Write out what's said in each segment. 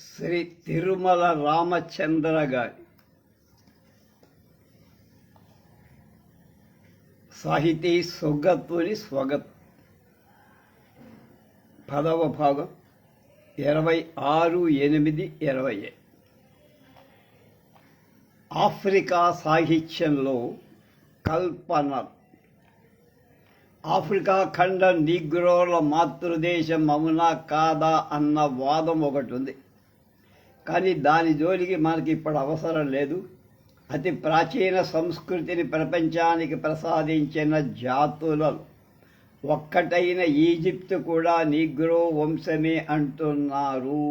శ్రీ తిరుమల రామచంద్ర గారి సాహితీ సొగత్తుని స్వగత్ 10వ భాగం 26/8/20. ఆఫ్రికా సాహిత్యంలో కల్పన. ఆఫ్రికా ఖండం నీగ్రోల మాతృదేశం అవునా కాదా అన్న వాదం ఒకటి ఉంది. కానీ దాని జోలికి మనకి ఇప్పుడు అవసరం లేదు. అతి ప్రాచీన సంస్కృతిని ప్రపంచానికి ప్రసాదించిన జాతులలో ఒక్కటైన ఈజిప్టు కూడా నీగ్రో వంశమే అంటున్నారు.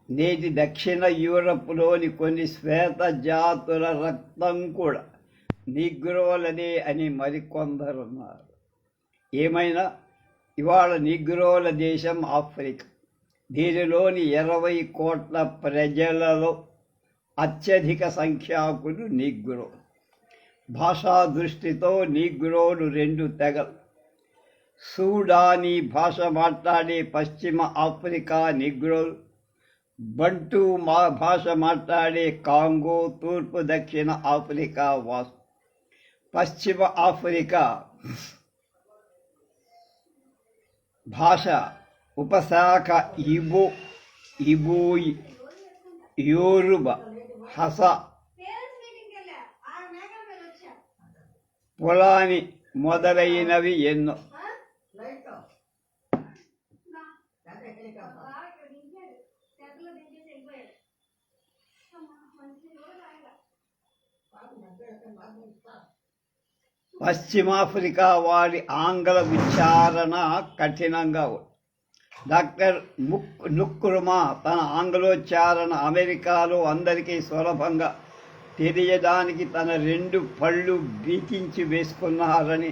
నేటి దక్షిణ యూరప్లోని కొన్ని శ్వేత జాతుల రక్తం కూడా నీగ్రోలదే అని మరికొందరున్నారు. ఏమైనా ఇవాళ నీగ్రోల దేశం ఆఫ్రికా. దీనిలోని 20 కోట్ల ప్రజలలో అత్యధిక సంఖ్యాకులు నీగ్రో. భాషా దృష్టితో నీగ్రోలు 2 తెగలు. సూడానీ భాష మాట్లాడే పశ్చిమ ఆఫ్రికా నీగ్రోలు, బంటు భాష మాట్లాడే కాంగో తూర్పు దక్షిణ ఆఫ్రికా వాసు. పశ్చిమ ఆఫ్రికా భాష ఉపశాఖ ఇబోయి, యోరుబా, హస, పొలాని మొదలైనవి ఎన్నో. పశ్చిమాఫ్రికా వారి ఆంగ్ల ఉచ్చారణ కఠినంగా ఉంది. డాక్టర్ నుక్రుమా తన ఆంగ్లోచ్చారణ అమెరికాలో అందరికీ సులభంగా తెలియడానికి తన 2 పళ్ళు బీకించి వేసుకున్నారని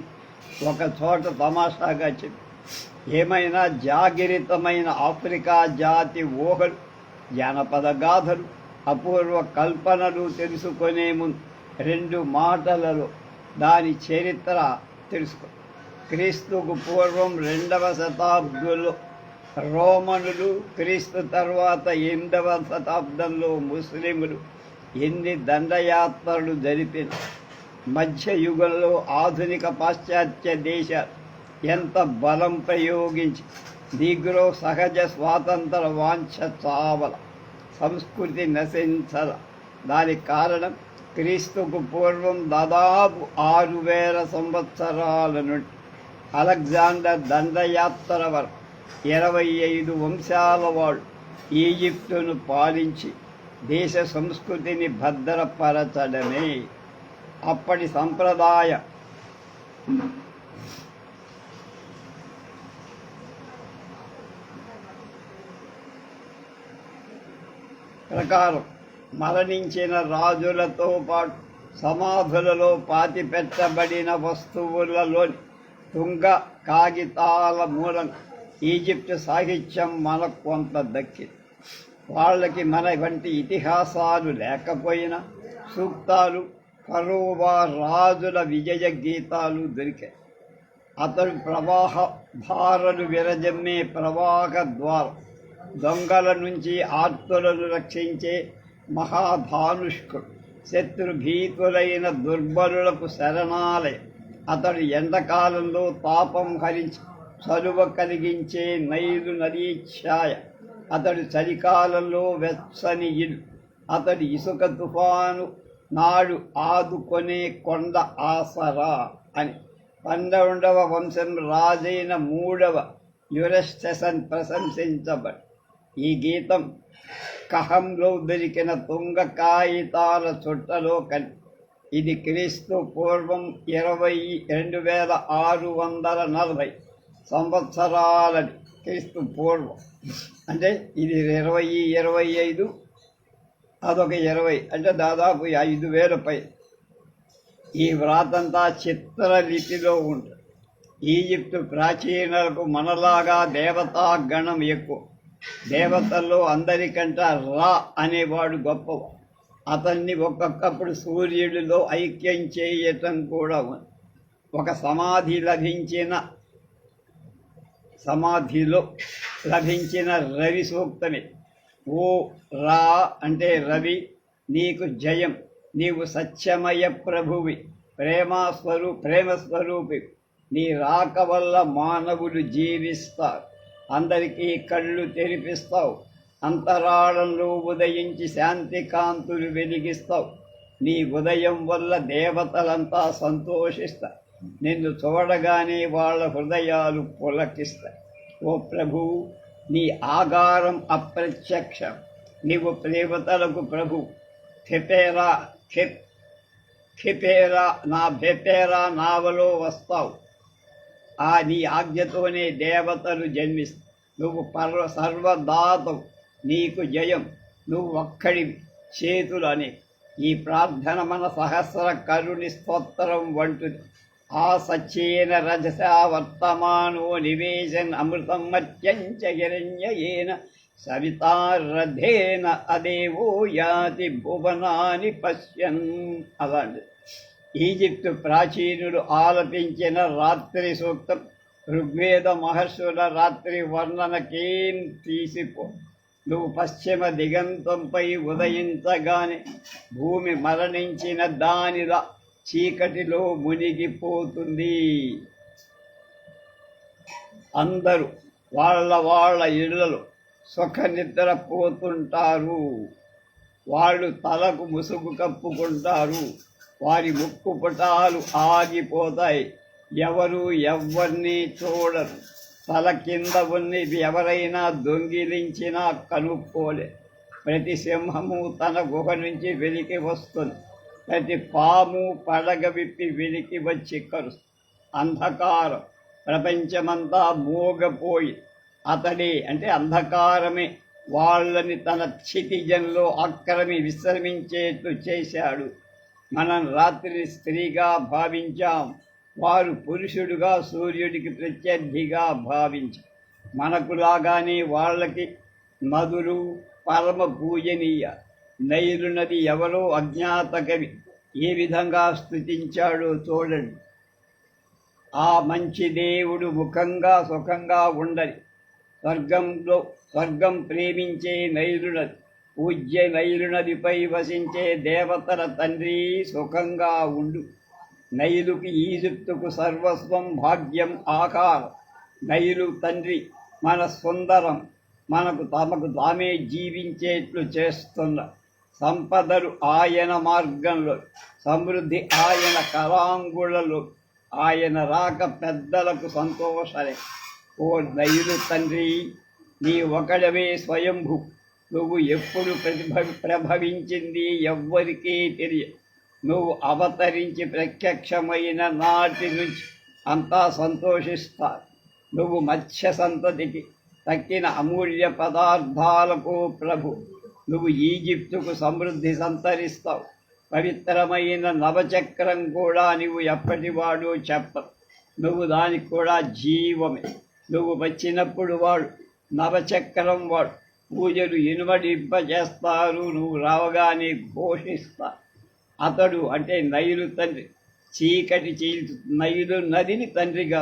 ఒక చోట తమాషాగా చెప్పి, ఏమైనా జాగరితమైన ఆఫ్రికా జాతి ఊహలు, జానపద గాథలు, అపూర్వ కల్పనలు తెలుసుకునే ముందు 2 మాటలలో దాని చరిత్ర తెలుసుకో. క్రీస్తుకు పూర్వం 2వ శతాబ్దంలో రోమనులు, క్రీస్తు తర్వాత 8వ శతాబ్దంలో ముస్లింలు ఎన్ని దండయాత్రలు జరిపిన, మధ్యయుగంలో ఆధునిక పాశ్చాత్య దేశాలు ఎంత బలం ప్రయోగించి నీగ్రో సహజ స్వాతంత్ర వాంఛ చావల, సంస్కృతి నశించల. దానికి కారణం క్రీస్తుకు పూర్వం దాదాపు 6000 సంవత్సరాల నుండి అలెగ్జాండర్ దండయాత్ర వరకు 25 వంశాల వాళ్ళు ఈజిప్టును పాలించి దేశ సంస్కృతిని భద్రపరచడమే అప్పటి సంప్రదాయ ప్రకారం మరణించిన రాజులతో పాటు సమాధులలో పాతిపెట్టబడిన వస్తువులలోని తుంగ కాగితాల మూలంగా ఈజిప్టు సాహిత్యం మనకు కొంత దక్కింది. వాళ్ళకి మన వంటి ఇతిహాసాలు లేకపోయినా సూక్తాలు, ఫరోవా రాజుల విజయ గీతాలు దొరికాయి. అతడు ప్రవాహ భారలు విరజమ్మే ప్రవాహ ద్వారం, దొంగల నుంచి ఆర్తులను రక్షించే మహాధానుష్కుడు, శత్రుభీతులైన దుర్బలులకు శరణాలయం. అతడు ఎండాకాలంలో తాపం హరించి చలువ కలిగించే నైలు నదీ ఛాయ. అతడు చలికాలంలో వెచ్చని ఇల్లు. అతడు ఇసుక తుఫాను నాడు ఆదుకొనే కొండ ఆసరా అని 12వ వంశం రాజైన 3వ యురస్టెసన్ ప్రశంసించబడి ఈ గీతం కహంలో దొరికిన తుంగ కాగితాల చుట్టలో కలిపి. ఇది క్రీస్తు పూర్వం 2640 సంవత్సరాలని. క్రీస్తు పూర్వం అంటే ఇది 25 అదొక 20 అంటే దాదాపు 5000 పై. ఈ వ్రాతంతా చిత్రలిపిలో ఉంటుంది. ఈజిప్టు ప్రాచీనులకు మనలాగా దేవతా గణం ఎక్కువ. దేవతల్లో అందరికంటే రా అనేవాడు గొప్పవాడు. అతన్ని ఒక్కొక్కప్పుడు సూర్యుడిలో ఐక్యం చేయటం కూడా ఉంది. ఒక సమాధి లభించిన సమాధిలో లభించిన రవి సూక్తమే. ఓ రా అంటే రవి, నీకు జయం. నీవు సత్యమయ ప్రభువి, ప్రేమస్వరూపి. నీ రాక వల్ల మానవులు జీవిస్తారు, అందరికీ కళ్ళు తెరిపిస్తావు. అంతరాళంలో ఉదయించి శాంతి కాంతులు వెలిగిస్తావు. నీ ఉదయం వల్ల దేవతలంతా సంతోషిస్తారు. నిన్ను చూడగానే వాళ్ళ హృదయాలు పులకిస్తాయి. ఓ ప్రభువు, నీ ఆగారం అప్రత్యక్షం. నీవు దేవతలకు ప్రభు. భెపేరా నావలో వస్తావు. నీ ఆజ్ఞతోనే దేవతలు జన్మిస్తావు. నువ్వు సర్వదాతవు, నీకు జయం. నువ్వు ఒక్కడివి, చేతులు అని. ఈ ప్రార్థన మన సహస్ర కరుణి స్తోత్రం వంటిది. ఆ సచ్చేన రజసా వర్తమానో నివేశన్ అమృతం మత్యంచ హిరణ్యేన సవితారథేన అదేవో యాతి భువనాని పశ్యన్. అలాంటి ఈజిప్టు ప్రాచీనులు ఆలపించిన రాత్రి సూక్తం ఋగ్వేద మహర్షుల రాత్రి వర్ణనకేం తీసిపో. నువ్వు పశ్చిమ దిగంతంపై ఉదయించగానే భూమి మరణించిన దానిలా చీకటిలో మునిగిపోతుంది. అందరూ వాళ్ళ ఇళ్లలో సుఖ నిద్రపోతుంటారు. వాళ్ళు తలకు ముసుగు కప్పుకుంటారు. వారి ముక్కు పుటాలు ఆగిపోతాయి. ఎవరు ఎవరిని చూడరు. తల కింద ఉన్నది ఎవరైనా దొంగిలించినా కనుక్కోలే. ప్రతి సింహము తన గుహ నుంచి వెలికి వస్తుంది. ప్రతి పాము పడగ విప్పి వెలికి వచ్చి కరుస్తుంది. అంధకారం ప్రపంచమంతా మూగపోయి అతడే అంటే అంధకారమే వాళ్ళని తన క్షితిజంలో విశ్రమించేట్లు చేశాడు. మనం రాత్రిని స్త్రీగా భావించాం, వారు పురుషుడుగా సూర్యుడికి ప్రత్యర్థిగా భావించారు. మనకులాగానే వాళ్ళకి నదులు పరమ పూజనీయ. నైలు నది ఎవరో అజ్ఞాత కవి ఏ విధంగా స్తుతించాడో చూడండి. ఆ మంచి దేవుడు ముఖంగా సుఖంగా ఉండని. స్వర్గం ప్రేమించే నైలు నది, పూజ్య నైలు నదిపై వసించే దేవతల తండ్రి సుఖంగా ఉండు. నైలుకి ఈజిప్టుకు సర్వస్వం భాగ్యం ఆకారం. నైలు తండ్రి మన సుందరం, తమకు తామే జీవించేట్లు చేస్తున్న. సంపదలు ఆయన మార్గంలో, సమృద్ధి ఆయన కరాంగులలో. ఆయన రాక పెద్దలకు సంతోషమే. ఓ నైలు తండ్రి, నీ ఒకడవే స్వయంభూ. నువ్వు ఎప్పుడు ప్రభవించింది ఎవ్వరికీ తెలియదు. నువ్వు అవతరించి ప్రత్యక్షమైన నాటి నుంచి అంతా సంతోషిస్తారు. నువ్వు మత్స్య సంతతికి తక్కిన అమూల్య పదార్థాలకు ప్రభు. నువ్వు ఈజిప్టుకు సమృద్ధి సంతరిస్తావు. పవిత్రమైన నవచక్రం కూడా నువ్వు ఎప్పటివాడో చెప్పవు. నువ్వు దానికి కూడా జీవమే. నువ్వు వచ్చినప్పుడు వాడు నవచక్రం వాడు పూజలు ఇనుమడింపజేస్తారు. నువ్వు రావగానే ఘోషిస్తా. అతడు అంటే నైలు తండ్రి చీకటి నైలు నదిని తండ్రిగా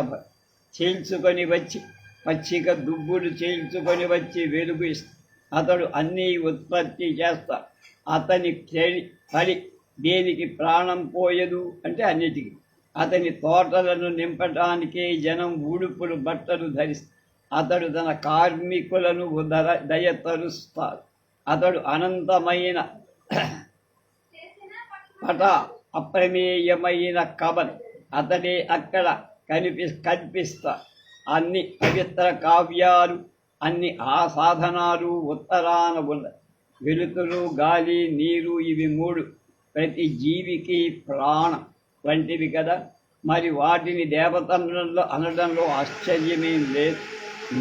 చీల్చుకొని వచ్చి పచ్చిక దుబ్బులు చీల్చుకొని వచ్చి వెలుగు ఇస్తా. అతడు అన్నీ ఉత్పత్తి చేస్తా. అతని ఫలి దేనికి ప్రాణం పోయదు అంటే అన్నిటికీ. అతని తోటలను నింపటానికే జనం ఉడుపులు బట్టలు ధరిస్తారు. అతడు తన కార్మికులను దయతరుస్తాడు. అతడు అనంతమైన అప్రమేయమైన కబన్. అతడే అక్కడ కనిపిస్తా. అన్ని పవిత్ర కావ్యాలు, అన్ని సాధనాలు ఉత్తరాన ఉన్నాయి. వెలుతురు, గాలి, నీరు ఇవి మూడు ప్రతి జీవికి ప్రాణం వంటివి కదా. మరి వాటిని దేవతలలో అనడంలో ఆశ్చర్యమేం లేదు.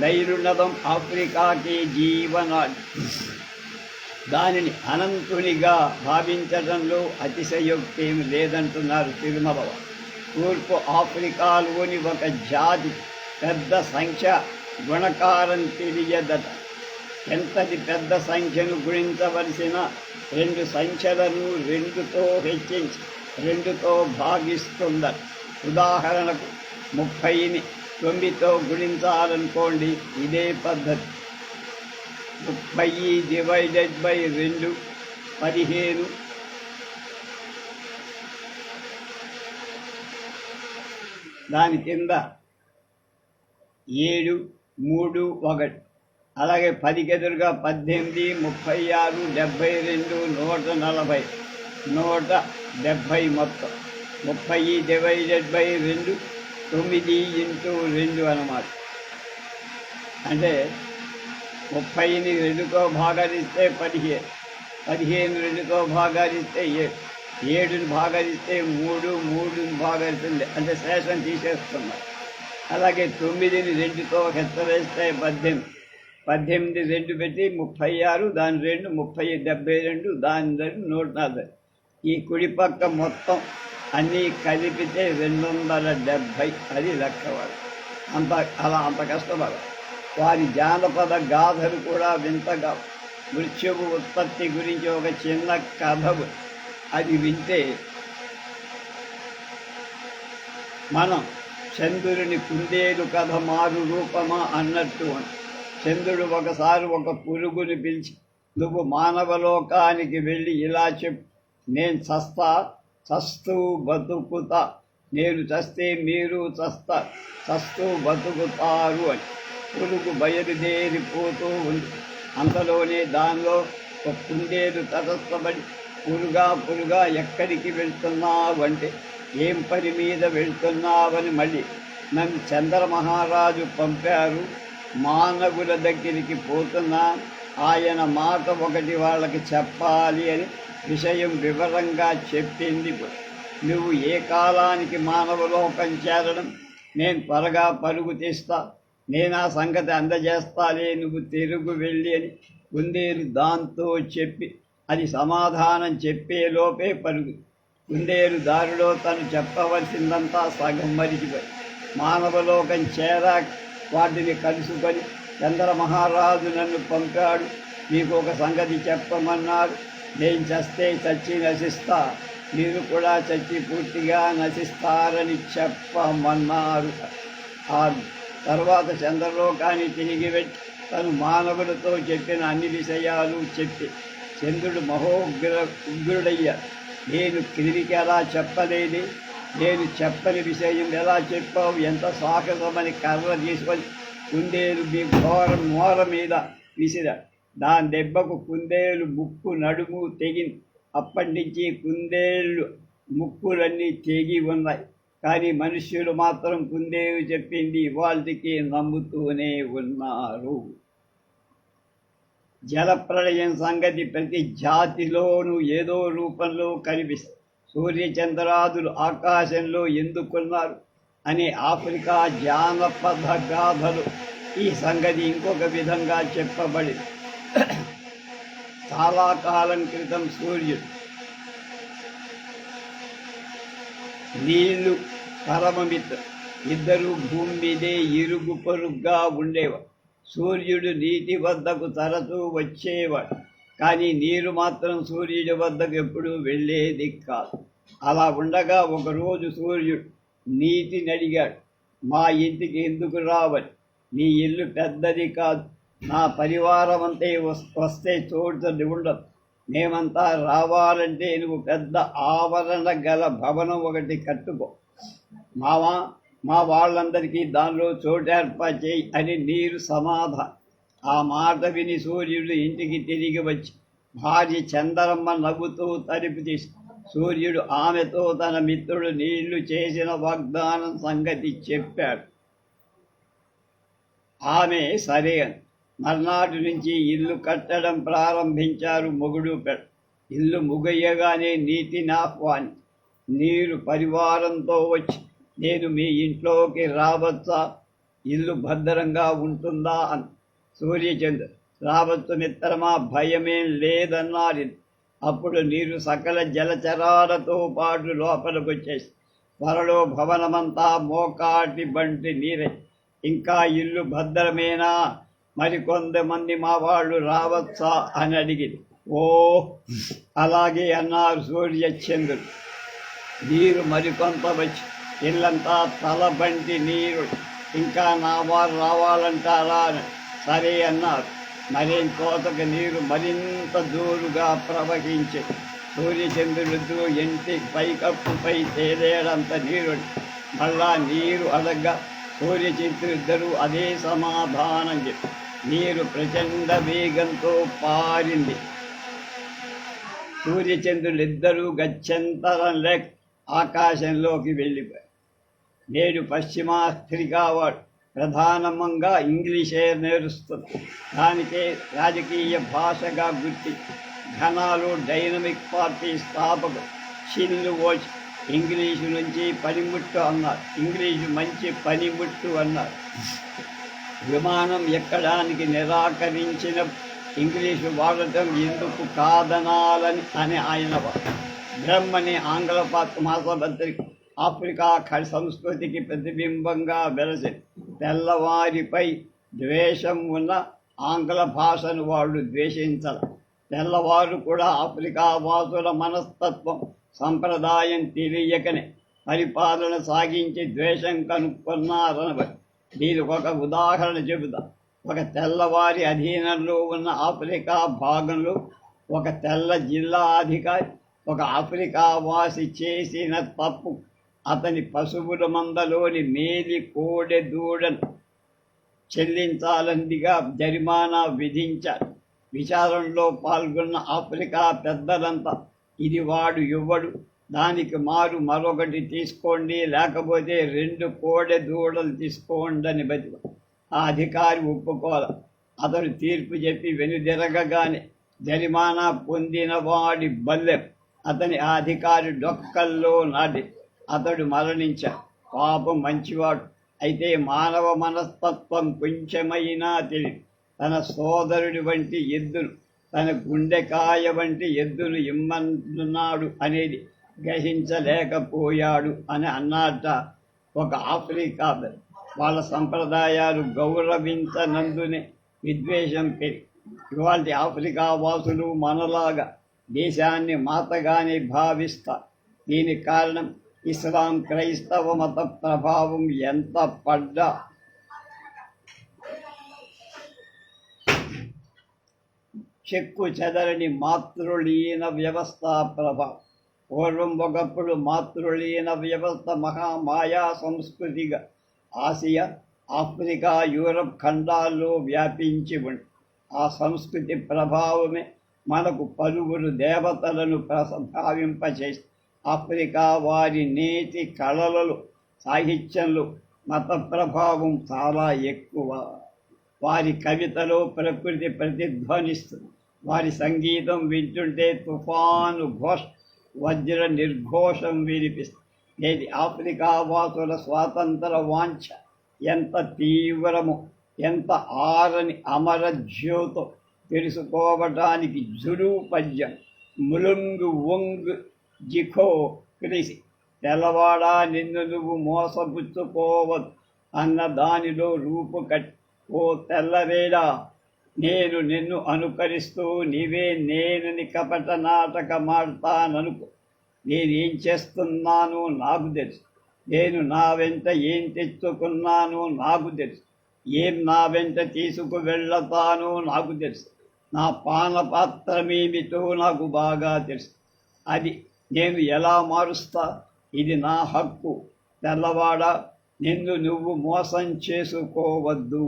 నైలు నదం ఆఫ్రికాకి జీవనాడి. దానిని అనంతునిగా భావించడంలో అతిశయోక్తి ఏమి లేదంటున్నారు తిరుమల. తూర్పు ఆఫ్రికాలోని ఒక జాతి పెద్ద సంఖ్య గుణకారం తెలియదట. ఎంతటి పెద్ద సంఖ్యను గుణించవలసిన 2 సంఖ్యలను 2తో హెచ్చించి 2తో భాగిస్తుందట. ఉదాహరణకు 30ని 9తో గుణించాలనుకోండి. ఇదే పద్ధతి. 30 డివైడెడ్ బై 2 15. దాని కింద 7 3 1. అలాగే 10కి ఎదురుగా 18 36 72 140 170 మొత్తం. 30 డివైడెడ్ బై 2 9 ఇంటూ 2 అన్నమాట. అంటే 30ని 2తో భాగాలిస్తే 15, 15 2తో భాగాలిస్తే 7, 7ని భాగాలిస్తే 3, 3ని భాగాలిస్తుంది, అంటే శేషం తీసేస్తున్నారు. అలాగే 9ని 2తో హెచ్చరేస్తే 18, 18 2 పెట్టి 36, దాని 2 30 72, దాని 2 140. ఈ కుడి పక్క మొత్తం అన్నీ కలిపితే 270. అది లెక్కవాడు. అంత కష్టపడ. వారి జానపద గాథలు కూడా వింతగా. మృత్యువు ఉత్పత్తి గురించి ఒక చిన్న కథ, అది వింటే మనం చంద్రుని కుందేలు కథ మారు రూపమా అన్నట్టు. చంద్రుడు ఒకసారి ఒక పురుగుని పిలిచి, నువ్వు మానవలోకానికి వెళ్ళి ఇలా చెప్పు, నేను చస్తూ బతుకుతా, నేను చస్తే మీరు చస్తూ బతుకుతారు అని. పురుగు బయలుదేరిపోతూ ఉంది. అంతలోనే దానిలో ఒక కుందేలు తటస్థపడి, పురుగా ఎక్కడికి వెళ్తున్నావు అంటే, ఏం పని మీద వెళ్తున్నావని మళ్ళీ నన్ను చంద్రమహారాజు పంపారు, మానవుల దగ్గరికి పోతున్నా, ఆయన మాట ఒకటి వాళ్ళకి చెప్పాలి అని విషయం వివరంగా చెప్పింది. నువ్వు ఏ కాలానికి మానవలోకం చేరడం, నేను త్వరగా పరుగు తీస్తా, నేను ఆ సంగతి అందజేస్తాలే, నువ్వు తిరుగు వెళ్ళి అని కుందేలు దాంతో చెప్పి, అది సమాధానం చెప్పేలోపే పరుగు. కుందేలు దారిలో తను చెప్పవలసిందంతా సగం మరిచిపోయి మానవలోకం చేరా వాటిని కలుసుకొని, చంద్రమహారాజు నన్ను పంపాడు, మీకు ఒక సంగతి చెప్పమన్నాడు, నేను చస్తే చచ్చి నశిస్తా, మీరు కూడా చచ్చి పూర్తిగా నశిస్తారని చెప్పమన్నారు. ఆ తర్వాత చంద్రలోకాన్ని తిరిగి వెళ్ళి తను మానవులతో చెప్పిన అన్ని విషయాలు చెప్పి చంద్రుడు ఉగ్రుడయ్యాడు. నేను క్రిమికి ఎలా చెప్పలేని, నేను చెప్పని విషయం ఎలా చెప్పావు, ఎంత సాహసమని కర్ర తీసుకొని కుందేలు మీ మోర మీద విసిరాడు. దాని దెబ్బకు కుందేలు ముక్కు నడుము తెగింది. అప్పటి నుంచి కుందేళ్ళు ముక్కులన్నీ తెగి ఉన్నాయి. కానీ మనుష్యులు మాత్రం కుందేలు చెప్పింది ఇవాళకి నమ్ముతూనే ఉన్నారు. జలప్రళయం సంగతి ప్రతి జాతిలోనూ ఏదో రూపంలో కనిపిస్తుంది. సూర్యచంద్రాదులు ఆకాశంలో ఎందుకున్నారు అనే ఆఫ్రికా జానపద గాథలు ఈ సంగతి ఇంకొక విధంగా చెప్పబడింది. చాలా కాలం క్రితం సూర్యుడు, నీళ్లు పరమమిత్రుడు, ఇద్దరు భూమి మీదే ఇరుగు పొరుగ్గా ఉండేవాడు. సూర్యుడు నీటి వద్దకు తరచూ వచ్చేవాడు, కానీ నీరు మాత్రం సూర్యుడి వద్దకు ఎప్పుడూ వెళ్ళేది కాదు. అలా ఉండగా ఒకరోజు సూర్యుడు నీటిని అడిగాడు, మా ఇంటికి ఎందుకు రావని? నీ ఇల్లు పెద్దది కాదు, నా పరివారం అంతే వస్తే చోటు ఉండదు, మేమంతా రావాలంటే నువ్వు పెద్ద ఆవరణ గల భవనం ఒకటి కట్టుకో, మా వాళ్ళందరికీ దానిలో చోటు ఏర్పాటు చేయి అని నీరు సమాధానం. ఆ మాట విని సూర్యుడు ఇంటికి తిరిగి వచ్చి భార్య చంద్రమ్మ నవ్వుతూ తలుపు తీసి సూర్యుడు ఆమెతో తన మిత్రుడు నీళ్లు చేసిన వాగ్దానం సంగతి చెప్పాడు. ఆమె సరే అని. మర్నాటి నుంచి ఇల్లు కట్టడం ప్రారంభించారు మొగుడు పెళ్ళ. ఇల్లు ముగయ్యగానే నీటిని ఆహ్వాని నీరు పరివారంతో వచ్చి, నేను మీ ఇంట్లోకి రావచ్చా, ఇల్లు భద్రంగా ఉంటుందా అని. సూర్యచంద్ర, రావచ్చు మిత్రమా, భయమేం లేదన్నారు. అప్పుడు నీరు సకల జలచరాలతో పాటు లోపలికి వచ్చేసి త్వరలో భవనమంతా మోకాటి బంటి నీరే. ఇంకా ఇల్లు భద్రమేనా, మరికొంతమంది మా వాళ్ళు రావచ్చా అని అడిగింది. ఓ అలాగే అన్నారు సూర్యచంద్రుడు. నీరు మరికొంత వచ్చి ఇల్లంతా తలబంటి నీరు ఇంకా నా వారు రావాలంటారా అని సరే అన్నారు. మరింకోతకు నీరు మరింత జోరుగా ప్రవహించి సూర్యచంద్రుడిద్దరూ ఇంటి పైకప్పుపై తేలేడంత నీరు. మళ్ళా నీరు అడగ్గా సూర్యచంద్రుడిద్దరూ అదే సమాధానం చెప్పి నీరు ప్రచండ వేగంతో పారింది. సూర్యచంద్రులిద్దరూ గత్యంతరం లేక ఆకాశంలోకి వెళ్ళిపోయారు. నేడు పశ్చిమాఫ్రికా వాడు ప్రధానంగా ఇంగ్లీషే నేరుస్తుంది. దానికే రాజకీయ భాషగా గుర్తి ఘనాలు డైనమిక్ పార్టీ స్థాపకుడు షిన్లు ఓచ్ ఇంగ్లీషు నుంచి పనిముట్టు అన్నారు. ఇంగ్లీషు మంచి పనిముట్టు అన్నారు. విమానం ఎక్కడానికి నిరాకరించిన ఇంగ్లీషు వాడటం ఎందుకు కాదనాలని అని ఆయన బ్రహ్మని ఆంగ్ల మాసపత్రిక ఆఫ్రికా సంస్కృతికి ప్రతిబింబంగా వెలసి తెల్లవారిపై ద్వేషం ఉన్న ఆంగ్ల భాషను వాళ్ళు ద్వేషించాలి. తెల్లవారు కూడా ఆఫ్రికా వాసుల మనస్తత్వం సంప్రదాయం తెలియకనే పరిపాలన సాగించి ద్వేషం కనుక్కున్నారని దీనికి ఒక ఉదాహరణ చెబుతా. ఒక తెల్లవారి అధీనంలో ఉన్న ఆఫ్రికా భాగంలో ఒక తెల్ల జిల్లా అధికారి ఒక ఆఫ్రికా వాసి చేసిన తప్పు అతని పశువుల మందలోని మేలి కోడె దూడను చెల్లించాలందిగా జరిమానా విధించారు. విచారణలో పాల్గొన్న ఆఫ్రికా పెద్దలంతా ఇది వాడు ఇవ్వడు, దానికి మారు మరొకటి తీసుకోండి, లేకపోతే 2 కోడె దూడలు తీసుకోండి అని బతిక. ఆ అధికారి ఒప్పుకోల. అతడు తీర్పు చెప్పి వెనుదిరగగానే జరిమానా పొందిన వాడి బల్లెం అతని ఆ అధికారి డొక్కల్లో నాటి అతడు మరణించాడు. పాపం మంచివాడు అయితే మానవ మనస్తత్వం కొంచెమైనా తెలియదు. తన సోదరుడి వంటి ఎద్దును తన గుండెకాయ వంటి ఎద్దును ఇమ్మన్నాడు అనేది గ్రహించలేకపోయాడు అని అన్నట్ట ఒక ఆఫ్రికా. వాళ్ళ సంప్రదాయాలు గౌరవించనందునే విద్వేషం పెరిగి ఇవాళ ఆఫ్రికా వాసులు మనలాగా దేశాన్ని మాతగానే భావిస్తారు. దీనికి కారణం ఇస్లాం క్రైస్తవ మత ప్రభావం ఎంత పడ్డా చెక్కు చెదరని మాతృలీన వ్యవస్థ ప్రభావం. పూర్వం ఒకప్పుడు మాతృలీన వ్యవస్థ మహామాయా సంస్కృతిగా ఆసియా, ఆఫ్రికా, యూరప్ ఖండాల్లో వ్యాపించి ఉంది. ఆ సంస్కృతి ప్రభావమే మనకు పలువురు దేవతలను భావింపచేసి ఆఫ్రికా వారి నేటి కళలలో సాహిత్యంలో మత ప్రభావం చాలా ఎక్కువ. వారి కవితలో ప్రకృతి ప్రతిధ్వనిస్తుంది. వారి సంగీతం వింటుంటే తుఫాను ఘోష వజ్ర నిర్ఘోషం వినిపిస్తుంది. నేటి ఆఫ్రికా వాసుల స్వాతంత్ర వాంఛ ఎంత తీవ్రమో, ఎంత ఆరని అమర జ్యోతో తెలుసుకోవటానికి జుడు పద్యం ములుంగు వంగు జిఖో క్రిసి తెల్లవాడా నిన్ను నువ్వు మోసపుచ్చుకోవద్దు అన్న దానిలో రూపు కట్టి ఓ తెల్లవేడా నేను నిన్ను అనుకరిస్తూ నీవే నేనని కపట నాటకమాడతాననుకో. నేనేం చేస్తున్నానో నాకు తెలుసు. నేను నా వెంట ఏం తెచ్చుకున్నానో నాకు తెలుసు. ఏం నా వెంట తీసుకు వెళ్ళతానో నాకు తెలుసు. నా పానపాత్రమేమిటో నాకు బాగా తెలుసు. అది నేను ఎలా మారుస్తా? ఇది నా హక్కు. తెల్లవాడ నిన్ను నువ్వు మోసం చేసుకోవద్దు.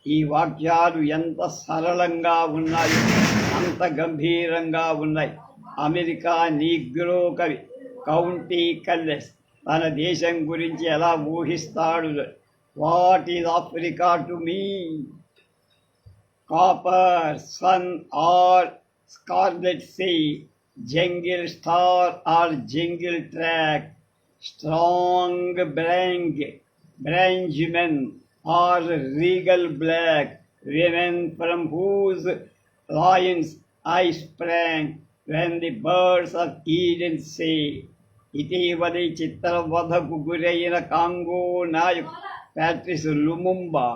ఈ వాక్యాలు ఎంత సరళంగా ఉన్నాయి, అంత గంభీరంగా ఉన్నాయి. అమెరికా నీగ్రో కవి కౌంటీ కల్లెస్ తన దేశం గురించి ఎలా ఊహిస్తాడు? What is Africa to me? Copper sun or scarlet sea, jungle star or jungle track, strong branchman or regal black, women from whose loins I sprang when the birds of Eden say. ఇటీవలి చిత్రవధకు గురైన Congo నాయకు ప్యాట్రిస్ Lumumba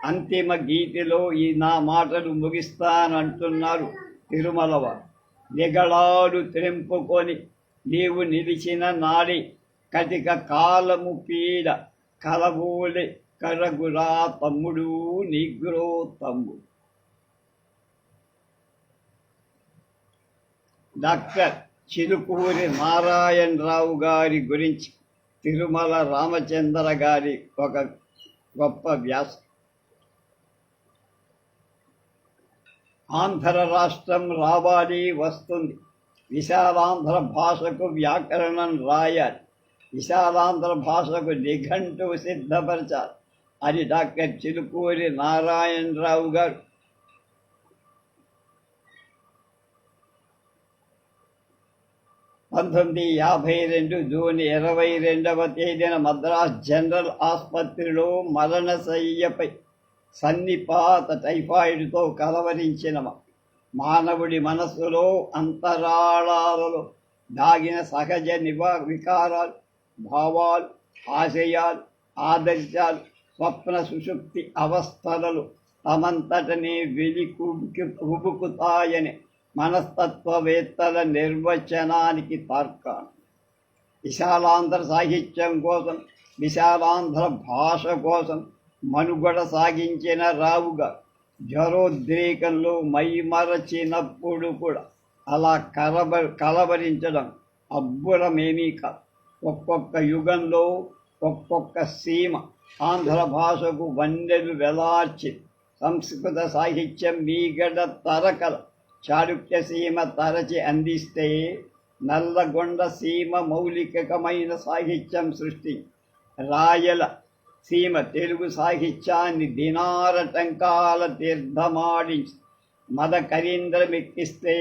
అంతిమ గీతిలో ఈ నా మాటలు ముగిస్తానంటున్నారు తిరుమలవారు. నిగళాలు త్రెంపుకొని నీవు నిలిచిన నాడి కటిక కాలము పీడ కలబోలే కరగురా తమ్ముడు నీగ్రో తమ్ముడు. డాక్టర్ చిలుకూరి నారాయణరావు గారి గురించి తిరుమల రామచంద్ర గారి ఒక గొప్ప వ్యాసం. ఆంధ్ర రాష్ట్రం రావాలి, వస్తుంది. విశాలాంధ్ర భాషకు వ్యాకరణం రాయాలి, విశాలాంధ్ర భాషకు నిఘంటువు సిద్ధపరచాలి అని డాక్టర్ చిలుకూరి నారాయణరావు గారు 1952 జూన్ 22వ తేదీన మద్రాస్ జనరల్ ఆసుపత్రిలో మరణశయ్యపై సన్నిపాత టైఫాయిడ్తో కలవరించిన మానవుడి మనస్సులో అంతరాళాలలో దాగిన సహజ వికారాలు, భావాలు, ఆశయాలు, ఆదర్శాలు, స్వప్న సుషుప్తి అవస్థలలో తమంతటనే ఉబుకుతాయని మనస్తత్వవేత్తల నిర్వచనానికి తార్కాణం. విశాలాంధ్ర సాహిత్యం కోసం, విశాలాంధ్ర భాష కోసం మనుగడ సాగించిన రావుగా జ్వరోద్రేకంలో మైమరచినప్పుడు కూడా అలా కలవరించడం అబ్బురమేమీ కాదు. ఒక్కొక్క యుగంలో ఒక్కొక్క సీమ ఆంధ్ర భాషకు వన్నెలు వెలార్చి సంస్కృత సాహిత్యం మీగడ తరకల చాళుక్య సీమ తరచి అందిస్తే, నల్లగొండ సీమ మౌలికమైన సాహిత్యం సృష్టి రాయల సీమ తెలుగు సాహిత్యాన్ని దినారటంకాల తీర్థమాడించి మదకరీంద్రమెక్కిస్తే,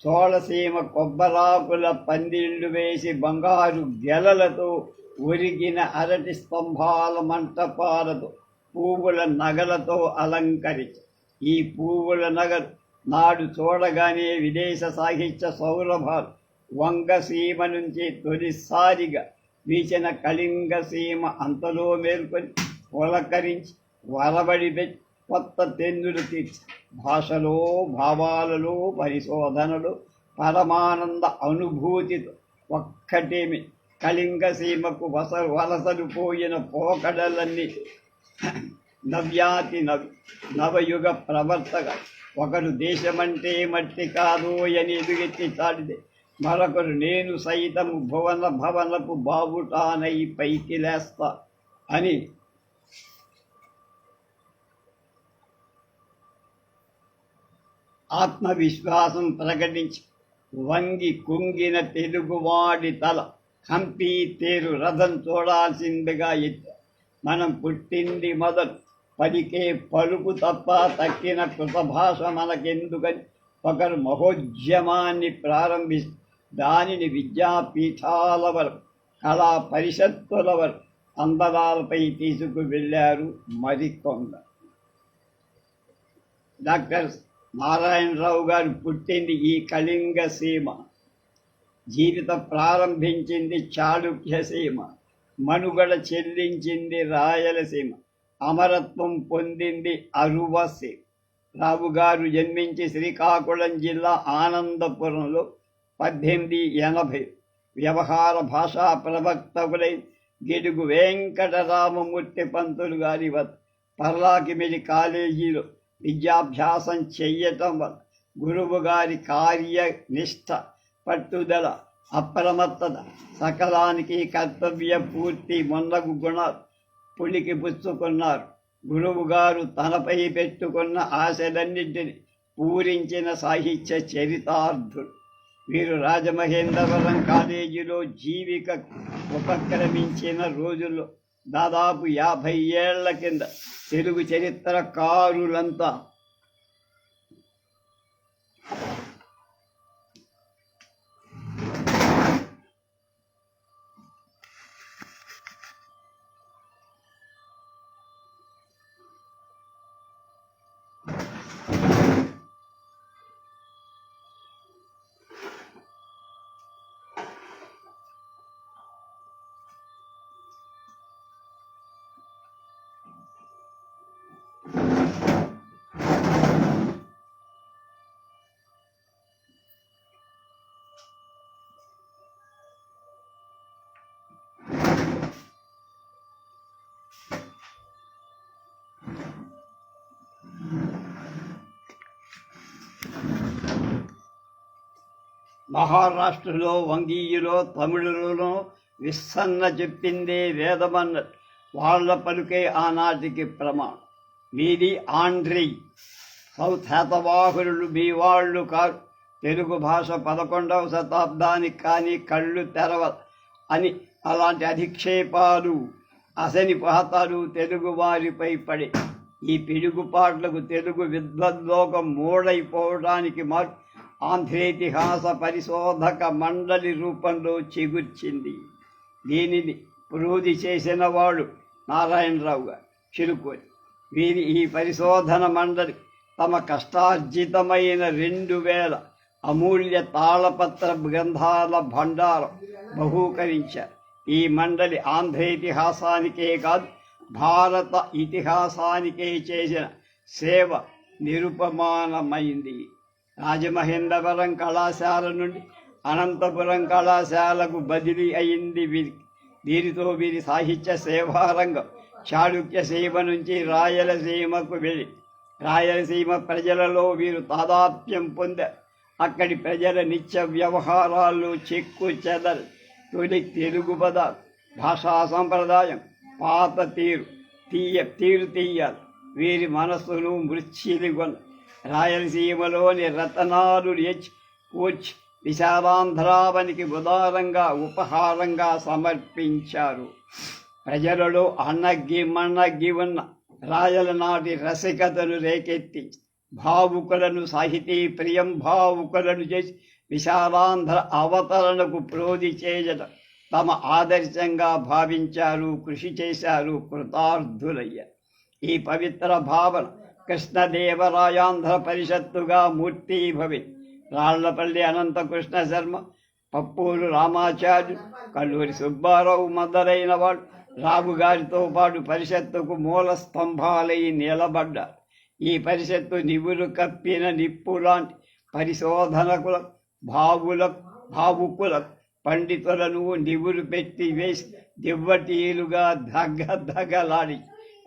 చోళసీమ కొబ్బరాకుల పందిళ్లు వేసి బంగారు గెలలతో ఒరిగిన అరటి స్తంభాల మంటపాలతో పువ్వుల నగలతో అలంకరించి ఈ పువ్వుల నగలు నాడు చూడగానే విదేశ సాహిత్య సౌరభాలు వంగసీమ నుంచి తొలిసారిగా వీచిన కళింగ సీమ అంతలో మేల్కొని పులకరించి వరబడి పెట్టి కొత్త తెన్నులు తీర్చి భాషలో, భావాలలో, పరిశోధనలు, పరమానంద అనుభూతితో ఒక్కటేమి కళింగ సీమకు వలసలు పోయిన పోకడలన్నీ నవయుగ ప్రవర్తక. ఒకరు దేశమంటే మట్టి కాదు అని ఎదుగెత్తి చాటితే, మరొకరు నేను సైతము భవనపు బావుటానై పైకి లేస్తా అని ఆత్మవిశ్వాసం ప్రకటించి వంగి కుంగిన తెలుగువాడి తల హంపి తేరు రథం చూడాల్సిందిగా ఎత్తి, మనం పుట్టింది మొదలు పలికే పలుకు తప్ప తక్కిన కృత భాష మనకెందుకని ఒకరు మహోద్యమాన్ని ప్రారంభిస్తూ దానిని విద్యాపీఠాల వరకు, కళా పరిషత్తుల వరకు అందరాలపై తీసుకు వెళ్ళారు మరికొందరు. డాక్టర్ నారాయణరావు గారు పుట్టింది ఈ కళింగ సీమ, జీవితం ప్రారంభించింది చాళుక్య సీమ, మనుగడ చెల్లించింది రాయలసీమ, అమరత్వం పొందింది అరువ సీమ. రావు గారు జన్మించి శ్రీకాకుళం జిల్లా ఆనందపురంలో 1880 వ్యవహార భాషా ప్రవక్తకులై గిడుగు వెంకటరామమూర్తి పంతులు గారి వద్ద పర్లాకిమిడి కాలేజీలో విద్యాభ్యాసం చెయ్యటం వల్ల గురువు గారి కార్యనిష్ట, పట్టుదల, అప్రమత్తత, సకలానికి కర్తవ్య పూర్తి మొన్నగు గుణాలు పులికి పుచ్చుకున్నారు. గురువు గారు తనపై పెట్టుకున్న ఆశలన్నింటినీ పూరించిన సాహిత్య చరితార్థుడు వీరు. రాజమహేంద్రవరం కాలేజీలో జీవిక ఉపక్రమించిన రోజుల్లో దాదాపు 50 ఏళ్ల కింద తెలుగు చరిత్రకారులంతా మహారాష్ట్రలో వంగీయులో తమిళులలో విస్సన్న చెప్పిందే వేదమన్నట్టు వాళ్ళ పలుకే ఆనాటికి ప్రమాణం. మీది ఆంధ్రీ, సౌత్ శాతవాహనులు మీ వాళ్ళు కాదు. తెలుగు భాష 11వ శతాబ్దానికి కానీ కళ్ళు తెరవ అని అలాంటి అధిక్షేపాలు అసనిపాతాలు తెలుగు వారిపై పడి ఈ పిడుగుపాట్లకు తెలుగు విద్వద్లోకం మూడైపోవడానికి ఆంధ్రేతిహాస పరిశోధక మండలి రూపంలో చిగుర్చింది. దీనిని పురోధి చేసిన వాడు నారాయణరావు గారు చిరుకోని. వీరి ఈ పరిశోధన మండలి తమ కష్టార్జితమైన 2000 అమూల్య తాళపత్ర గ్రంథాల భండారం బహూకరించారు. ఈ మండలి ఆంధ్ర ఇతిహాసానికే కాదు, భారత ఇతిహాసానికే చేసిన సేవ నిరుపమానమైంది. రాజమహేంద్రవరం కళాశాల నుండి అనంతపురం కళాశాలకు బదిలీ అయింది వీరితో వీరి సాహిత్య సేవారంగం చాళుక్య సీమ నుంచి రాయలసీమకు వెళ్ళి రాయలసీమ ప్రజలలో వీరు తాదాత్మ్యం పొందారు. అక్కడి ప్రజల నిత్య వ్యవహారాల్లో చెక్కు చెదరు. తొలి తెలుగు పదాలు, భాషా సంప్రదాయం, పాత తీరు తీయాలి వీరి మనస్సును మృత్యులిగొన్న. రాయలసీమలోని రతనాలు కూర్చి విశాలాంధ్రావనికి ఉదారంగా ఉపహారంగా సమర్పించారు. ప్రజలలో అన్నగ్గి మన్నగ్గి ఉన్న రాయల నాటి రసికతను రేకెత్తి భావుకులను సాహితీ ప్రియం భావుకులను చేసి విశాలాంధ్ర అవతరణకు ప్రోధి చేయడం తమ ఆదర్శంగా భావించారు, కృషి చేశారు, కృతార్థులయ్యారు. ఈ పవిత్ర భావన కృష్ణదేవరాయాంధ్ర పరిషత్తుగా మూర్తీభవి. రాళ్లపల్లి అనంతకృష్ణ శర్మ, పప్పూరు రామాచార్యులు, కల్లూరి సుబ్బారావు మొదలైన వాడు రావు గారితో పాటు పరిషత్తుకు మూల స్తంభాలై నిలబడ్డారు. ఈ పరిషత్తు నివురు కప్పిన నిప్పులాంటి పరిశోధనకులకు, భావుకులకు, పండితులను నివురు పెట్టి వేసి దివ్వటీలుగా దగ్గలాడి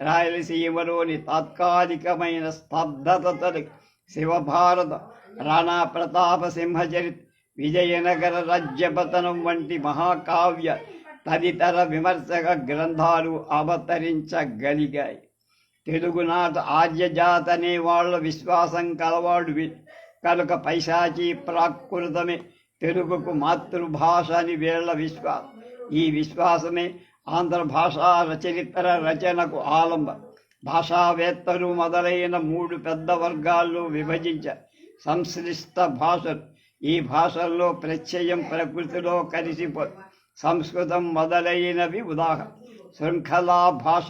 రాయలసీమలోని తాత్కాలికమైన స్తబ్దతని శివభారత, రాణా ప్రతాప సింహచరిత్, విజయనగర రాజ్యపతనం వంటి మహాకావ్య తదితర విమర్శక గ్రంథాలు అవతరించగలిగాయి. తెలుగునాట ఆర్యజాతనే వాళ్ళ విశ్వాసం కలవాడు కనుక పైశాచీ ప్రాకృతమే తెలుగుకు మాతృభాష అని వీళ్ళ విశ్వాసం. ఈ విశ్వాసమే ఆంధ్ర భాషా చరిత్ర రచనకు ఆలంబం. భాషావేత్తలు మొదలైన 3 పెద్ద వర్గాల్లో విభజించారు. సంశ్లిష్ట భాషలు, ఈ భాషల్లో ప్రత్యయం ప్రకృతిలో కలిసిపోయి సంస్కృతం మొదలైనవి ఉదాహరణ. శృంఖలా భాష,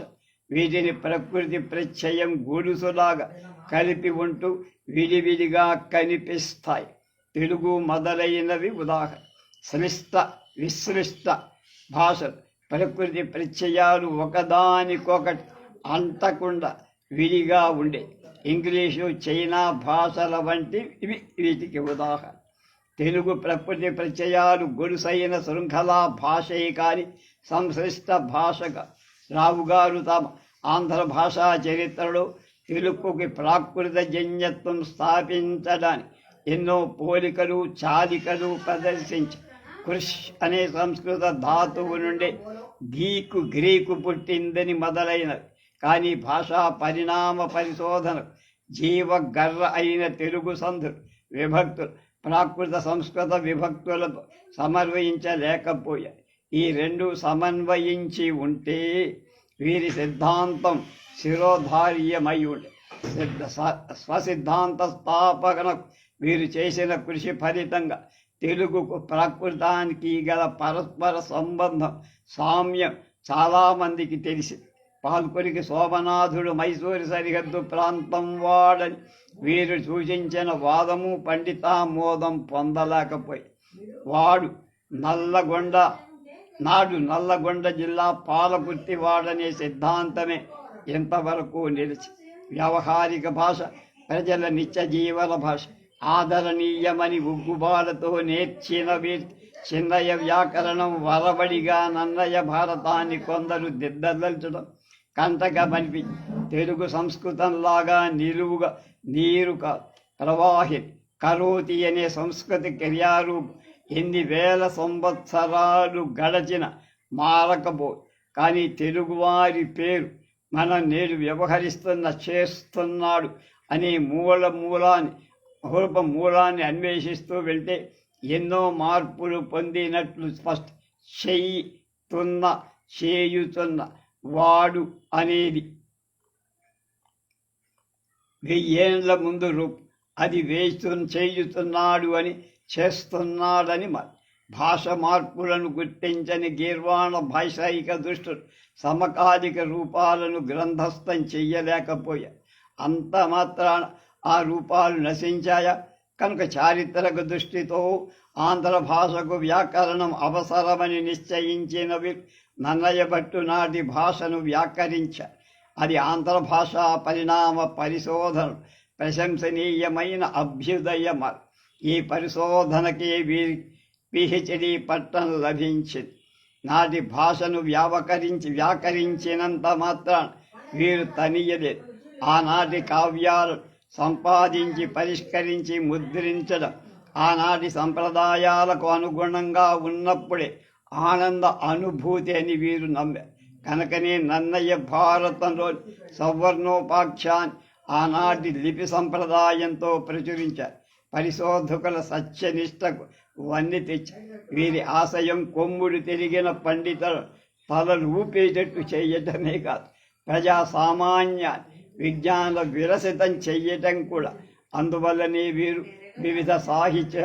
వీటిని ప్రకృతి ప్రత్యయం గొలుసులాగా కలిపి ఉంటూ విడివిడిగా కనిపిస్తాయి. తెలుగు మొదలైనవి ఉదాహరణ. శ్లిష్ట విశ్లిష్ట భాషలు, ప్రకృతి ప్రత్యయాలు ఒకదానికొకటి అంటకుండా విడిగా ఉండే. ఇంగ్లీషు, చైనా భాషల వంటివి వీటికి ఉదాహరణ. తెలుగు ప్రకృతి ప్రత్యయాలు గొలుసైన శృంఖలా భాషే కాని సంశ్లిష్ట భాషగా. రావుగారు తమ ఆంధ్ర భాషా చరిత్రలో తెలుగుకి ప్రాకృత జన్యత్వం స్థాపించడానికి ఎన్నో పోలికలు చాలికలు ప్రదర్శించి కృష్ అనే సంస్కృత ధాతువు నుండి గ్రీకు పుట్టిందని మొదలైనవి. కానీ భాషా పరిణామ పరిశోధన జీవగర్ర అయిన తెలుగు సంధులు విభక్తులు ప్రాకృత సంస్కృత విభక్తులతో సమన్వయించలేకపోయాయి. ఈ 2 సమన్వయించి ఉంటే వీరి సిద్ధాంతం శిరోధార్యమై ఉండే. స్వసిద్ధాంత స్థాపనకు వీరు చేసిన కృషి ఫలితంగా తెలుగుకు ప్రాకృతానికి గల పరస్పర సంబంధం, సామ్యం చాలామందికి తెలిసింది. పాల్కొరికి సోమనాథుడు మైసూరు సరిహద్దు ప్రాంతం వాడని వీరు సూచించిన వాదము పండితామోదం పొందలేకపోయి నాడు నల్లగొండ జిల్లా పాలకుర్తి వాడనే సిద్ధాంతమే ఎంతవరకు నిలిచి వ్యవహారిక భాష, ప్రజల నిత్య జీవన భాష, ఆదరణీయమని ఉగ్గుబాలతో నేర్చిన చిన్నయ వ్యాకరణం వరబడిగా నన్నయ భారతాన్ని కొందరు దిద్దదల్చడం కంటకమనిపి తెలుగు సంస్కృతంలాగా నిలువుగా నీరు ప్రవాహి కరోతి అనే సంస్కృతి క్రియారూపం ఎన్ని వేల సంవత్సరాలు గడచిన మారకపో. కానీ తెలుగువారి పేరు మనం నేడు చేస్తున్నాడు అనే మూలాన్ని అన్వేషిస్తూ వెళ్తే ఎన్నో మార్పులు పొందినట్లు చేయుతున్న వాడు అనేది 1000 ముందు రూపం. అది చేయుతున్నాడు అని చేస్తున్నాడని భాష మార్పులను గుర్తించని గీర్వాణ భాషాయిక దుష్టులు సమకాలిక రూపాలను గ్రంథస్థం చెయ్యలేకపోయా. అంత మాత్రాన ఆ రూపాలు నశించాయా? కనుక చారిత్రక దృష్టితో ఆంధ్ర భాషకు వ్యాకరణం అవసరమని నిశ్చయించినవి నన్నయ్య భట్టు నాటి భాషను వ్యాకరించారు. అది ఆంధ్ర భాషా పరిణామ పరిశోధన ప్రశంసనీయమైన అభ్యుదయం. ఈ పరిశోధనకి పిహెచ్డి పట్టం లభించింది. నాటి భాషను వ్యాకరించినంత మాత్రాన వీరు తనియలేదు. ఆనాటి కావ్యాలు సంపాదించి పరిష్కరించి ముద్రించడం ఆనాటి సంప్రదాయాలకు అనుగుణంగా ఉన్నప్పుడే ఆనంద అనుభూతి అని వీరు నమ్మారు. కనుకనే నన్నయ్య భారతంలోని సవర్ణోపాఖ్యాన్ని ఆనాటి లిపి సంప్రదాయంతో ప్రచురించారు. పరిశోధకుల సత్యనిష్టకు వన్ని తెచ్చారు. వీరి ఆశయం కొమ్ముడు తిరిగిన పండితులు తలలు ఊపేటట్టు చేయటమే కాదు, ప్రజా సామాన్యాన్ని విజ్ఞాన విరసితం చెయ్యటం కూడా. అందువల్లనే వీరు వివిధ సాహిత్య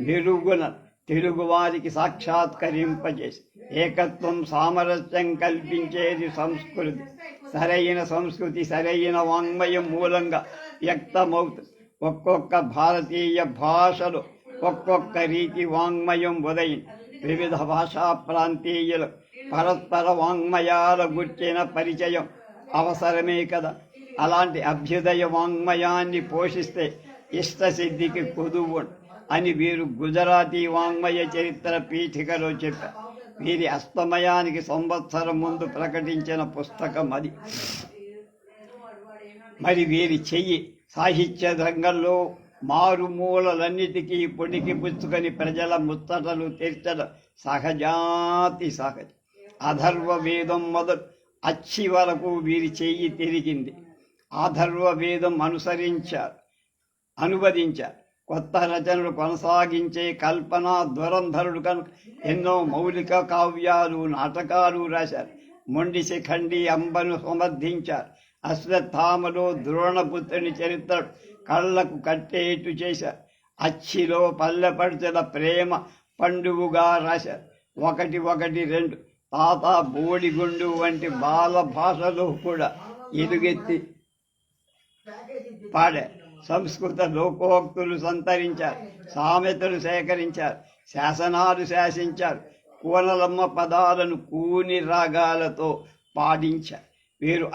మెరుగున తెలుగువారికి సాక్షాత్కరింపజేసి ఏకత్వం సామరస్యం కల్పించేది సంస్కృతి. సరైన సంస్కృతి సరైన వాంగ్మయం మూలంగా వ్యక్తమవుతుంది. ఒక్కొక్క భారతీయ భాషలో ఒక్కొక్క రీతి వాంగ్మయం ఉదయింది. వివిధ భాషా ప్రాంతీయులు పరస్పర వాంగ్మయాల గుర్చిన పరిచయం అవసరమే కదా. అలాంటి అభ్యుదయ వాంగ్మయాన్ని పోషిస్తే ఇష్టసిద్ధికి కొదువు అని వీరు గుజరాతీ వాంగ్మయ చరిత్ర పీఠికలో చెప్పారు. వీరి అస్తమయానికి సంవత్సరం ముందు ప్రకటించిన పుస్తకం అది. మరి వీరి చెయ్యి సాహిత్య రంగంలో మారుమూలలన్నిటికీ పొడికి పుచ్చుకొని ప్రజల ముచ్చటలు తీర్చడం సహజాతి సహజం. అథర్వ వేదం మొదలు అచ్చి వరకు వీరి చెయ్యి తిరిగింది. అథర్వ వేదం అనువదించారు. కొత్త రచనలు కొనసాగించే కల్పన దురంధరుడు కనుక ఎన్నో మౌలిక కావ్యాలు నాటకాలు రాశారు. మొండి శిఖండి అంబను సమర్థించారు. అశ్వత్థామలో ద్రోణపుత్రుని చరిత్ర కళ్ళకు కట్టేట్టు చేశారు. అచ్చిలో పల్లెపడుచుల ప్రేమ పండుగగా రాశారు. 112 తాత బోడిగుండు వంటి బాల భాషలో కూడా ఎలుగెత్తి పాడారు. సంస్కృత లోకోక్తులు సంతరించారు. సామెతలు సేకరించారు. శాసనాలు శాసించారు. కూనలమ్మ పదాలను కూని రాగాలతో పాడించారు. వీరు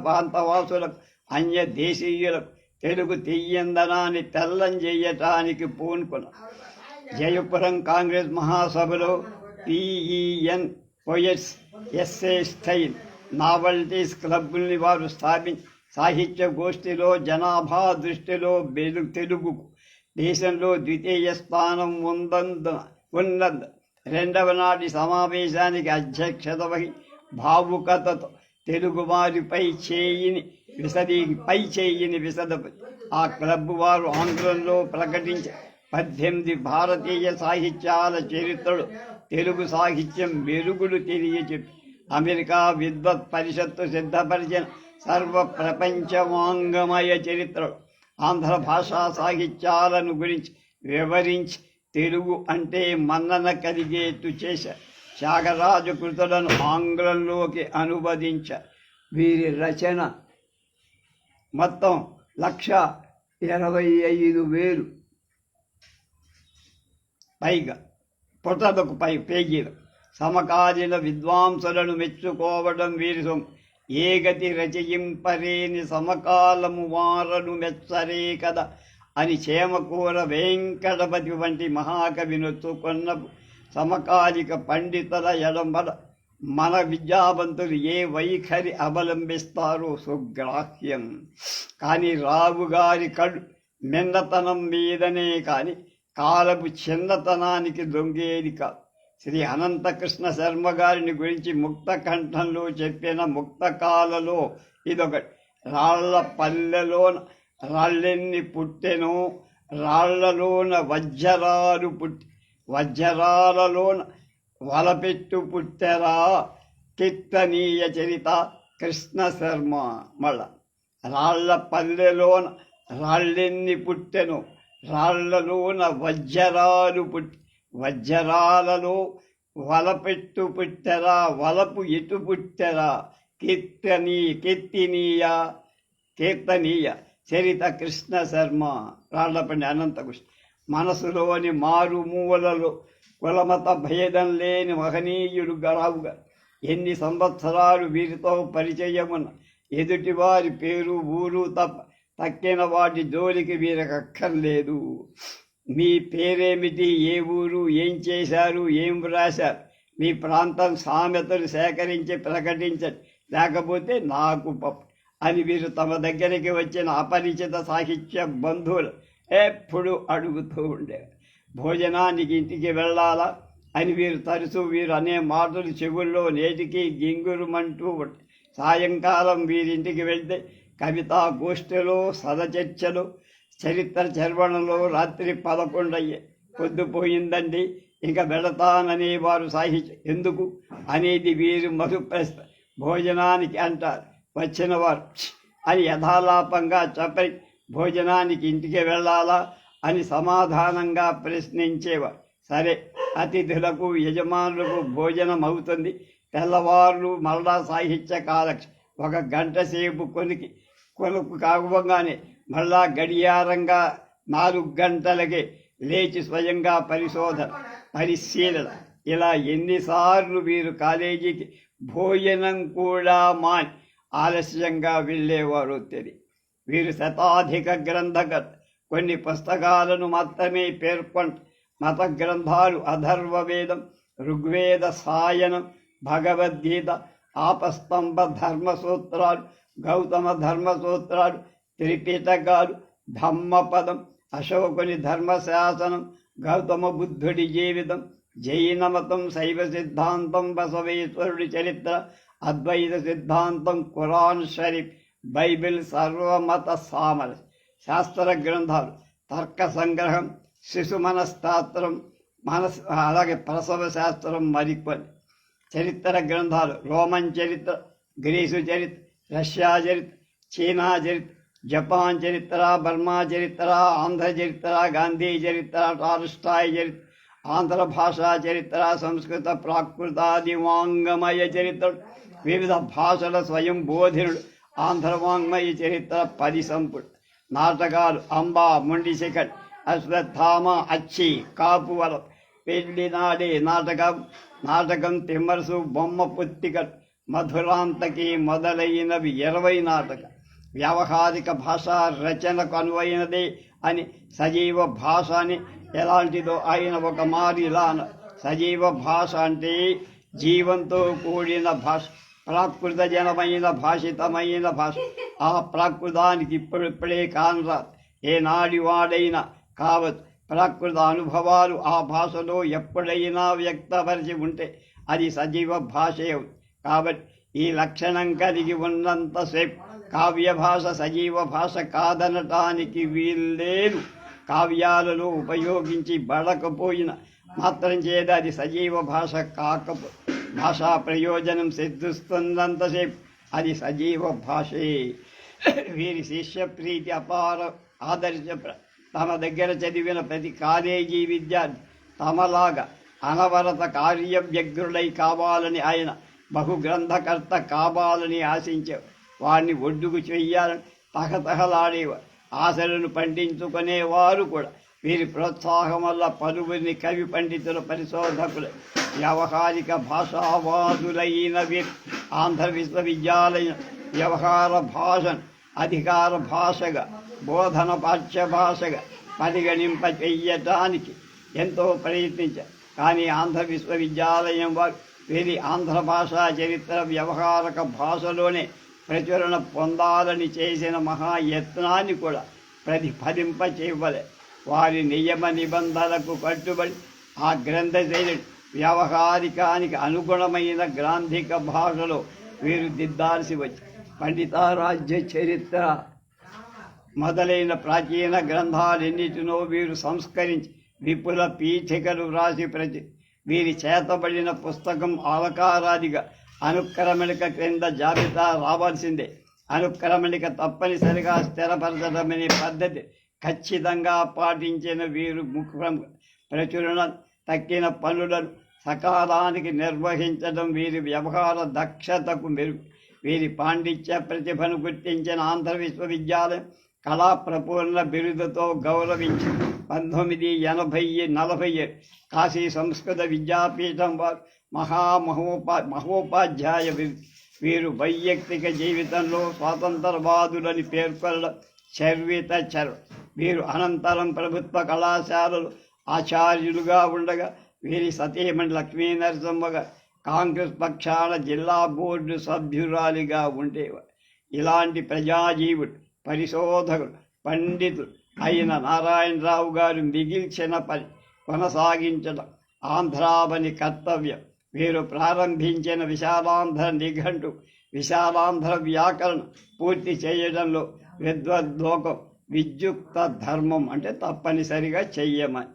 ప్రాంతవాసులకు అన్య దేశీయులకు తెలుగు తీయందనాన్ని తెల్లం చేయటానికి పూనుకున్నారు. జయపురం కాంగ్రెస్ మహాసభలో PEN poets essay style novelties క్లబ్ని వారు స్థాపించి సాహిత్య గోష్ఠిలో జనాభా దృష్టిలో తెలుగుకు దేశంలో ద్వితీయ స్థానం ఉన్నందు 2వ నాటి సమావేశానికి అధ్యక్షత వహి భావుకతతో తెలుగువారి పై చేయిని విశదపతి ఆ క్లబ్ వారు ఆంగ్లంలో ప్రకటించి 18 భారతీయ సాహిత్యాల చరిత్రలు తెలుగు సాహిత్యం మెరుగులు తెలియచెప్పి అమెరికా విద్వత్ పరిషత్తు సిద్ధపరిచిన సర్వ ప్రపంచ వాంగమయ చరిత్రలు ఆంధ్ర భాషా సాహిత్యాలను గురించి వివరించి తెలుగు అంటే మన్నన కలిగేట్టు చేశారు. త్యాగరాజు కృతులను ఆంగ్లంలోకి అనువదించారు. వీరి రచన మొత్తం 1,25,000 పైగా పుటలకు పేజీలు. సమకాలీన విద్వాంసులను మెచ్చుకోవడం వీరి సొమ్ము. ఏ గతి రచయింపరేని సమకాలము వారను మెచ్చరే కదా అని చేమకూర వెంకటపతి వంటి మహాకవి నొచ్చుకొన్న సమకాలిక పండితుల ఎడమల మన విద్యావంతులు ఏ వైఖరి అవలంబిస్తారో సుగ్రాహ్యం. కానీ రావు గారి కళ్ళు మిన్నతనం మీదనే కాని కాలపు చిన్నతనానికి దొంగేది కాదు. శ్రీ అనంతకృష్ణ శర్మ గారిని గురించి ముక్త కంఠంలో చెప్పిన ముక్తకాలలో ఇదొకటి. రాళ్ల పల్లెలోన రాళ్ళెన్ని పుట్టెనో, రాళ్లలోన వజ్రాలు పుట్టి వజ్రాలలోన వలపెట్టు పుట్టెరా, కీర్తనీయ చరిత కృష్ణ శర్మ. మళ్ళా రాళ్ల పల్లెలోన రాళ్ళెన్ని పుట్టెను, రాళ్లలోన వజ్రాలు పుట్టి వజ్రాలలో వలపెట్టు పుట్టెరా, వలపు ఎటు పుట్టెరా, కీర్తనీయ చరిత కృష్ణ శర్మ. రాళ్లపండి అనంతకృష్ణ. మనసులోని మారుమూలలో కులమత భేదం లేని మహనీయుడు గరావుగా ఎన్ని సంవత్సరాలు వీరితో పరిచయమున్న ఎదుటివారి పేరు ఊరు తప్ప తక్కిన వాటి జోలికి వీరకక్కర్లేదు. మీ పేరేమిటి, ఏ ఊరు, ఏం చేశారు, ఏం వ్రాశారు, మీ ప్రాంతం సామెతలు సేకరించి ప్రకటించండి, లేకపోతే నాకు పప్పు అని వీరు తమ దగ్గరికి వచ్చిన అపరిచిత సాహిత్య బంధువులు ఎప్పుడు అడుగుతూ ఉండేవారు. భోజనానికి ఇంటికి వెళ్ళాలా అని వీరు అనే మాటలు చెవుల్లో నేటికి గింగురుమంటూ ఉంటాయి. సాయంకాలం వీరింటికి వెళ్తే కవితా గోష్ఠిలో, సదచర్చలు, చరిత్ర చర్వణలో రాత్రి 11 అయ్యే. పొద్దుపోయిందండి, ఇంకా వెళతాననే వారు సాహిత్యం ఎందుకు అనేది వీరు మరు ప్రశ్న. భోజనానికి అంటారు. వచ్చిన వారు అని యథాలాపంగా చెప్పి భోజనానికి ఇంటికి వెళ్ళాలా అని సమాధానంగా ప్రశ్నించేవారు. సరే, అతిథులకు యజమానులకు భోజనం అవుతుంది. తెల్లవారులు మరలా సాహిత్య కాలక్ష 1 గంట సేపు కొనుక్కు కాకపోగానే మళ్ళా గడియారంగా 4 గంటలకే లేచి స్వయంగా పరిశీలన. ఇలా ఎన్నిసార్లు వీరు కాలేజీకి భోజనం కూడా మాని ఆలస్యంగా వెళ్ళేవారో తెలియదు. వీరు శతాధిక గ్రంథకర్త. కొన్ని పుస్తకాలను మాత్రమే పేర్కొంట. మత గ్రంథాలు అథర్వవేదం, ఋగ్వేద సాయనం, భగవద్గీత, ఆపస్తంభ ధర్మసూత్రాలు, గౌతమ ధర్మసూత్రాలు, త్రిపిటకాలు, ధమ్మపదం, అశోకుని ధర్మశాసనం, గౌతమ బుద్ధుడి జీవితం, జైన మతం, శైవ సిద్ధాంతం, బసవేశ్వరుడి చరిత్ర, అద్వైత సిద్ధాంతం, ఖురాన్ షరీఫ్, బైబిల్, సర్వమత సామరస్యం. శాస్త్ర గ్రంథాలు తర్క సంగ్రహం, శిశు మనస్తాస్త్రం, అలాగే ప్రసవ శాస్త్రం, మరికొన్ని. చరిత్ర గ్రంథాలు రోమన్ చరిత్ర, గ్రీసు చరిత్ర, రష్యా చరిత్ర, చీనా చరిత్ర, జపాన్ చరిత్ర, బర్మా చరిత్ర, ఆంధ్ర చరిత్ర, గాంధీ చరిత్ర, టాల్స్టాయ్ చరిత్ర, ఆంధ్ర భాషా చరిత్ర, సంస్కృత ప్రాకృతాది వాంగమయ చరిత్ర, వివిధ భాషల స్వయం బోధినుడు, ఆంధ్ర వాంగ్మయ చరిత్ర 10 సంపుడు. నాటకాలు అంబా, మొండిశిఖర్, అశ్వత్థామ, అచ్చి, కాపువరం, పెళ్లి నాడే నాటకం, తిమ్మరసు, బొమ్మ పుత్తికట్, మధురాంతకి మొదలైనవి 20 నాటకాలు. వ్యావహారిక భాషా రచనకు అనువైనదే అని సజీవ భాష అని ఎలాంటిదో ఆయన ఒక మారి ఇలా సజీవ భాష అంటే జీవంతో కూడిన భాష, ప్రాకృతజనమైన భాషితమైన భాష. ఆ ప్రాకృతానికి ఇప్పుడిప్పుడే కానరాదు, ఏనాడి వాడైనా కావచ్చు. ప్రాకృత అనుభవాలు ఆ భాషలో ఎప్పుడైనా వ్యక్తపరిచి ఉంటే అది సజీవ భాషే. కాబట్టి ఈ లక్షణం కలిగి ఉన్నంతసేపు కావ్య భాష సజీవ భాష కాదనటానికి వీల్లేదు. కావ్యాలలో ఉపయోగించి బడకపోయిన మాత్రం చేత అది సజీవ భాష కాకపో. భాషా ప్రయోజనం సిద్ధిస్తున్నంతసేపు అది సజీవ భాషే. వీరి శిష్య ప్రీతి అపార, ఆదర్శ. తమ దగ్గర చదివిన ప్రతి కాలేజీ విద్యార్థి తమలాగా అనవరత కార్యవ్యగ్రులై కావాలని, ఆయన బహుగ్రంథకర్త కావాలని ఆశించేవారు. వారిని ఒడ్డుకు చెయ్యాలని తహతహలాడేవారు. ఆశలను పండించుకునేవారు కూడా. వీరి ప్రోత్సాహం వల్ల పలువురిని కవి పండితుల, పరిశోధకులు, వ్యవహారిక భాషావాదులైన వీరు ఆంధ్ర విశ్వవిద్యాలయం వ్యవహార భాషను అధికార భాషగా, బోధన పాఠ్య భాషగా పరిగణింప చెయ్యటానికి ఎంతో ప్రయత్నించారు. కానీ ఆంధ్ర విశ్వవిద్యాలయం వారు వీరి ఆంధ్ర భాషా చరిత్ర వ్యవహారక భాషలోనే ప్రచురణ పొందాలని చేసిన మహాయత్నాన్ని కూడా ప్రతిఫలింపచేయవలె. వారి నియమ నిబంధనలకు కట్టుబడి ఆ గ్రంథశైలి వ్యవహారికానికి అనుగుణమైన గ్రాంధిక భాషలో వీరు దిద్దాల్సి వచ్చి పండితారాజ్య చరిత్ర మొదలైన ప్రాచీన గ్రంథాలన్నిటినో వీరు సంస్కరించి విపుల పీఠికలు వ్రాసి వీరి చేతబడిన పుస్తకం ఆలకారాదిగా అనుక్రమణిక క్రింద జాబితా రావాల్సిందే. అనుక్రమణిక తప్పనిసరిగా స్థిరపరచడమనే పద్ధతి ఖచ్చితంగా పాటించిన వీరు ముఖ్యం ప్రచురణ తక్కిన పనులను సకాలానికి నిర్వహించడం వీరి వ్యవహార దక్షతకు మెరుగు. వీరి పాండిత్య ప్రతిభను గుర్తించిన ఆంధ్ర విశ్వవిద్యాలయం కళా ప్రపూర్ణ బిరుదుతో గౌరవించి 1940 కాశీ సంస్కృత విద్యాపీఠం వారు మహోపాధ్యాయ వీరు వైయక్తిక జీవితంలో స్వాతంత్రవాదులని పేర్కొనడం చర్విత. వీరు అనంతరం ప్రభుత్వ కళాశాలలు ఆచార్యులుగా ఉండగా వీరి సతీమణి లక్ష్మీ నరసింహగా కాంగ్రెస్ పక్షాన జిల్లా బోర్డు సభ్యురాలిగా ఉండేవారు. ఇలాంటి ప్రజాజీవుడు, పరిశోధకుడు, పండితుడు అయిన నారాయణరావు గారు మిగిల్చిన పని కొనసాగించడం ఆంధ్రావని కర్తవ్యం. వీరు ప్రారంభించిన విశాలాంధ్ర నిఘంటు, విశాలాంధ్ర వ్యాకరణం పూర్తి చేయడంలో విద్వద్లోకం విద్యుక్త ధర్మం అంటే తప్పనిసరిగా చెయ్యమని.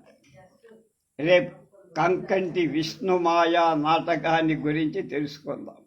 రేపు కంకంటి విష్ణుమాయ నాటకాన్ని గురించి తెలుసుకుందాం.